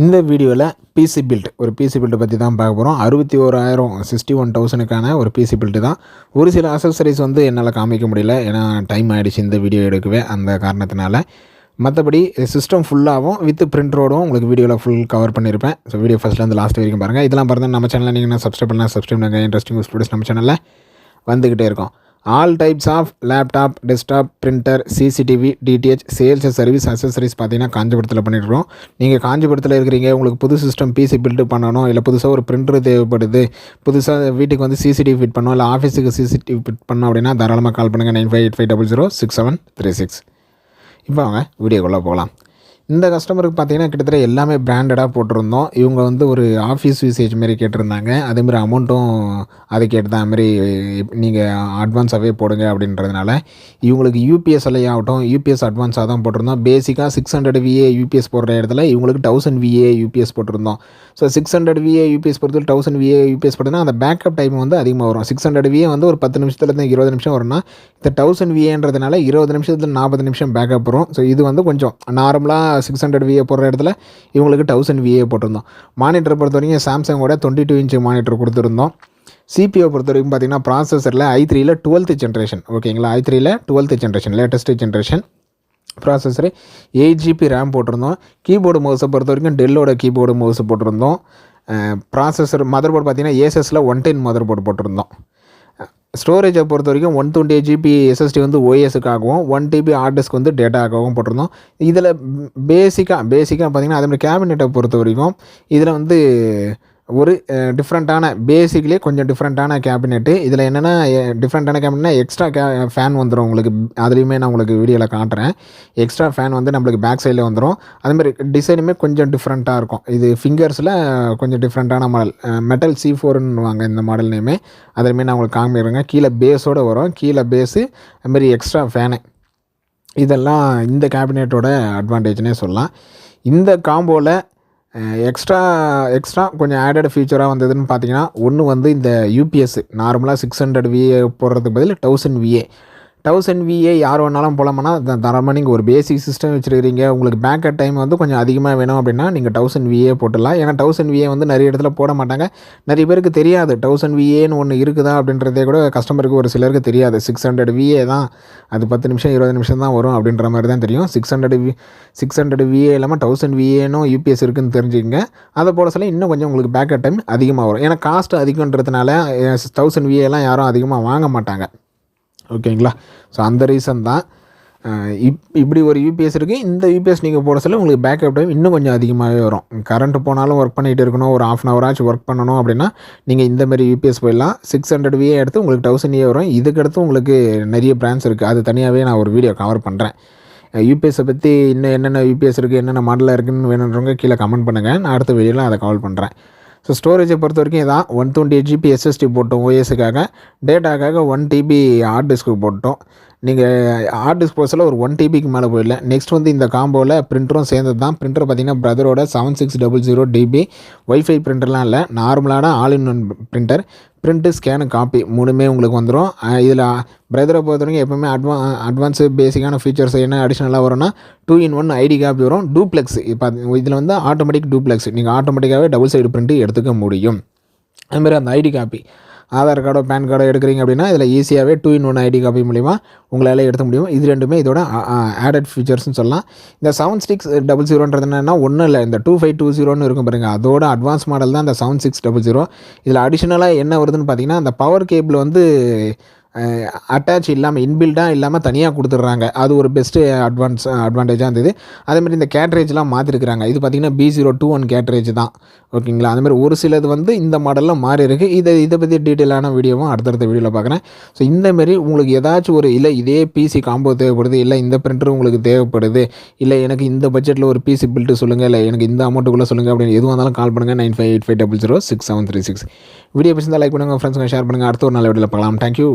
இந்த வீடியோவில் PC build ஒரு பிசி பில்ட் பற்றி தான் பார்க்க போகிறோம். 61,000 61,000க்கான ஒரு பிசி பில்ட்டு தான். ஒரு சில அக்சஸரிஸ் வந்து என்னால் காமிக்க முடியல, ஏன்னா டைம் ஆகிடுச்சு இந்த வீடியோ எடுக்கவே, அந்த காரணத்தினால. மற்றபடி சிஸ்டம் ஃபுல்லாகவும் வித் பிரிண்டரோடும் உங்களுக்கு வீடியோவில் ஃபுல் கவர் பண்ணியிருப்பேன். ஸோ வீடியோ ஃபஸ்ட்லேருந்து லாஸ்ட் வரைக்கும் பாருங்கள். இதெல்லாம் பாருங்கள், நம்ம சேனலில் நீங்கள் சப்ஸ்கிரைப் பண்ணலாம், சப்ஸ்கிரைப் பண்ணுங்கள். இன்ட்ரெஸ்டிங் ஸ்டூடெண்ட்ஸ் நம்ம சேனலில் வந்துக்கிட்டே இருக்கோம். All types of laptop, desktop, printer, CCTV, DTH, sales service accessories பார்த்தீங்கன்னா காஞ்சிபுரத்தில் பண்ணிட்டுருக்கோம். நீங்கள் காஞ்சிபுரத்தில் இருக்கிறீங்க, உங்களுக்கு புது சிஸ்டம் பிசி பில்ட் பண்ணணும், இல்லை புதுசாக ஒரு பிரிண்டர் தேவைப்படுது, புதுசாக வீட்டுக்கு வந்து சிசிடிவி ஃபிட் பண்ணணும், இல்லை ஆஃபீஸுக்கு சிசிடிவி ஃபிட் பண்ணணும் அப்படின்னா தாராளமாக கால் பண்ணுங்கள். 9585006736. இப்போ அவங்க வீடியோக்குள்ளே போகலாம். இந்த கஸ்டமருக்கு பார்த்தீங்கன்னா கிட்டத்தட்ட எல்லாமே பிராண்டடாக போட்டிருந்தோம். இவங்க வந்து ஒரு ஆஃபீஸ் யூசேஜ் மாரி கேட்டிருந்தாங்க. அதேமாதிரி அமௌண்ட்டும் அதை கேட்டு தான் அதுமாரி நீங்கள் அட்வான்ஸாகவே போடுங்க அப்படின்றதுனால இவங்களுக்கு யூபிஎஸ் ஆகட்டும், யூபிஎஸ் அட்வான்ஸாக தான் போட்டிருந்தோம். பேசிக்காக 600 VA யூபிஎஸ் போடுற இடத்துல இவங்களுக்கு 1000 VA யூபிஎஸ் போட்டிருந்தோம். ஸோ 600 VA யூபிஎஸ் பொறுத்து 1000 VA யூபிஎஸ் போட்டோன்னா அந்த பேக்கப் டைம் வந்து அதிகமாக வரும். 600 VA வந்து ஒரு 10 நிமிஷத்துலேருந்து 20 நிமிஷம் வரும்னா, இந்த 1000 VAன்றதுனால 20 நிமிஷத்துல 40 நிமிஷம் பேக்கப் வரும். ஸோ இது வந்து கொஞ்சம் நார்மலாக 600 VA போடுற இடத்துல இவங்களுக்கு 1000 VA போட்டிருந்தோம். மானிட்டரை பொறுத்த வரைக்கும் சாம்சங்கோட 22 இன்ச் மானிட்டர் கொடுத்துருந்தோம். சிபிஓ பொறுத்த வரைக்கும் பார்த்தீங்கன்னா ப்ராசஸரில் i3ல 12th ஜென்ரேஷன், ஓகேங்களா, i3ல 12th generation latest generation processor. 8 GB RAM போட்டிருந்தோம். கீபோர்டு மவுஸை பொறுத்த வரைக்கும் டெல்லோட கீபோர்டு மவுஸ் போட்டிருந்தோம். ப்ராசஸர் மதர் போர்டு பார்த்தீங்கன்னா ஏசஸில் 110 மதர் போர்டு போட்டிருந்தோம். ஸ்டோரேஜை பொறுத்த வரைக்கும் 128 GB எஸ்எஸ்டி வந்து ஓஎஸுக்காகவும் 1 TB ஹார்ட் டிஸ்க் வந்து டேட்டாக்காகவும் போட்டிருந்தோம். இதில் பேசிக்காக பார்த்திங்கன்னா அதேமாதிரி கேபினெட்டை பொறுத்த வரைக்கும் இதில் வந்து ஒரு டிஃப்ரெண்ட்டான பேசிக்லேயே கொஞ்சம் டிஃப்ரெண்ட்டான கேபினெட்டு. இதில் என்னென்னா டிஃப்ரெண்ட்டான கேபினெட்னா எக்ஸ்ட்ரா ஃபேன் வந்துடும் உங்களுக்கு. அதுலேயுமே நான் உங்களுக்கு வீடியோவில் காட்டுறேன். எக்ஸ்ட்ரா ஃபேன் வந்து நம்மளுக்கு பேக் சைடில் வந்துடும். அதேமாதிரி டிசைனுமே கொஞ்சம் டிஃப்ரெண்ட்டாக இருக்கும். இது ஃபிங்கர்ஸில் கொஞ்சம் டிஃப்ரெண்ட்டான மாடல், மெட்டல் C4ன்னு வாங்க இந்த மாடல் நேமே. அதுலேயுமே நான் உங்களுக்கு காமிக்கிறேங்க. கீழே பேஸோடு வரும், கீழே பேஸு அதுமாரி எக்ஸ்ட்ரா ஃபேனு. இதெல்லாம் இந்த கேபினெட்டோட அட்வான்டேஜ்னே சொல்லலாம். இந்த காம்போவில் எக்ஸ்ட்ரா கொஞ்சம் ஆடட் ஃபியூச்சராக வந்ததுன்னு பார்த்தீங்கன்னா, ஒன்று வந்து இந்த யூபிஎஸ் நார்மலாக 600 VA போடுறதுக்கு பதில் 1000 VA யார் வேணாலும் போகலாமன்னா தரமாக நீங்கள் ஒரு பேசிக் சிஸ்டம் வச்சுருக்கிறீங்க, உங்களுக்கு பேக்கப் டைம் வந்து கொஞ்சம் அதிகமாக வேணும் அப்படின்னா நீங்கள் 1000 VA போட்டுடலாம். ஏன்னா 1000 VA வந்து நிறைய இடத்துல போட மாட்டாங்க. நிறைய பேருக்கு தெரியாது 1000 VAன்னு ஒன்று இருக்குதா அப்படின்றதே கூட கஸ்டமருக்கு ஒரு சிலருக்கு தெரியாது. 600 VA தான், அது 10 நிமிஷம் 20 நிமிஷம் தான் வரும் அப்படின்ற மாதிரி தான் தெரியும். 600 VA இல்லாமல் 1000 VAனும் யூபிஎஸ் இருக்குதுன்னு தெரிஞ்சுக்கங்க. அதை போட சொல்ல இன்னும் கொஞ்சம் உங்களுக்கு பேக்கப் டைம் அதிகமாக வரும். ஏன்னா காஸ்ட் அதிகன்றதுனால 1000 VAலாம் யாரும் அதிகமாக வாங்க மாட்டாங்க, ஓகேங்களா. ஸோ அந்த ரீசன் தான் இப்படி ஒரு யூபிஎஸ் இருக்குது. இந்த யூபிஎஸ் நீங்கள் போட சொல்ல உங்களுக்கு பேக்கப் டைம் இன்னும் கொஞ்சம் அதிகமாகவே வரும். கரண்ட்டு போனாலும் ஒர்க் பண்ணிகிட்டு இருக்கணும், ஒரு 1/2 hour ஆச்சு ஒர்க் பண்ணணும் அப்படின்னா நீங்கள் இந்தமாரி யூபிஎஸ் போயிடலாம். 600 VA எடுத்து உங்களுக்கு 1000 VA வரும். இதுக்கடுத்து உங்களுக்கு நிறைய பிராண்ட்ஸ் இருக்குது, அது தனியாகவே நான் ஒரு வீடியோ கவர் பண்ணுறேன். யூபிஎஸ்ஸை பற்றி இன்னும் என்னென்ன யூபிஎஸ் இருக்குது, என்னென்ன மாடலில் இருக்குதுன்னு வேணுன்றவங்க கீழே கமெண்ட் பண்ணுங்கள், நான் அடுத்த வீடியோவில் அதை கவர் பண்ணுறேன். ஸோ ஸ்டோரேஜை பொறுத்த வரைக்கும் இதான் 128 GB எஸ்எஸ்டி போட்டோம் ஓஎஸுக்காக, டேட்டாக்காக 1 TB ஹார்ட் டிஸ்க்கு போட்டோம். நீங்கள் ஹார்ட் டிஸ்க் போஸில் ஒரு 1 TBக்கு மேலே போயிடல. நெக்ஸ்ட் வந்து இந்த காம்போவில் பிரிண்டரும் சேர்ந்தது தான். பிரிண்டர் பார்த்திங்கன்னா பிரதரோட 7600 DB ஒய்ஃபை பிரிண்டர்லாம் இல்லை, நார்மலான all in one printer. Print, scan, copy மூணுமே உங்களுக்கு வந்துடும். இதில் பிரதரை பொறுத்த வரைக்கும் எப்போவுமே அட்வான்ஸு பேசிக்கான ஃபீச்சர்ஸ் என்ன அடிஷ்னலாக வரும்னா 2-in-1 ஐடி காப்பி வரும். டூப்ளெக்ஸ் இப்போ இதில் வந்து ஆட்டோமேட்டிக் டூப்ளெக்ஸ், நீங்கள் ஆட்டோமேட்டிக்காகவே டபுள் சைடு பிரிண்ட்டு எடுத்துக்க முடியும். அதுமாதிரி அந்த ஐடி காப்பி ஆதார் கார்டோ பேன் கார்டோ எடுக்கிறீங்க அப்படின்னா இதில் ஈஸியாகவே 2-in-1 ஐடி காப்பி மூலிமா உங்களால் எடுக்க முடியும். இது ரெண்டுமே இதோட ஆடட் ஃபீச்சர்ஸ்னு சொல்லலாம். இந்த 7600ன்றது என்னென்னா ஒன்றும் இல்லை, இந்த 2520ன்னு இருக்கும் பாருங்கள், அதோட அட்வான்ஸ் மாடல் தான் இந்த 7600. இதில் அடிஷ்னலாக என்ன வருதுன்னு பார்த்தீங்கன்னா, அந்த பவர் கேபிள் வந்து அட்டாச் இல்லாமல் இன்பில்டாக இல்லாமல் தனியாக கொடுத்துட்றாங்க. அது ஒரு பெஸ்ட்டு அட்வான்டேஜாக இருந்தது. அதேமாதிரி இந்த கேட்ரேஜ்லாம் மாற்றிருக்கிறாங்க. இது பார்த்திங்கன்னா B021 கேட்ரேஜ் தான், ஓகேங்களா. அதுமாதிரி ஒரு சிலது வந்து இந்த மாடலில் மாறி இருக்குது. இதை பற்றி டீட்டெயிலான வீடியோவும் அடுத்தடுத்த வீடியோவில் பார்க்குறேன். ஸோ இந்தமாரி உங்களுக்கு ஏதாச்சும் ஒரு இல்லை இதே பிசி காம்போ தேவைப்படுது, இல்லை இந்த பிரிண்டர் உங்களுக்கு தேவைப்படுது, இல்லை எனக்கு இந்த பட்ஜெட்டில் ஒரு பிசி பில்ட்டு சொல்லுங்கள், இல்லை எனக்கு இந்த அமௌண்ட்டுக்குள்ளே சொல்லுங்கள் அப்படின்னு எதுவாக இருந்தாலும் கால் பண்ணுங்கள். 9585006736. வீடியோ பிடிச்சிருந்தால் லைக் பண்ணுங்கள், ஃப்ரெண்ட்ஸுங்க ஷேர் பண்ணுங்கள். அடுத்த ஒரு நல்ல வீடியோவில் பார்க்கலாம். தேங்க்யூ.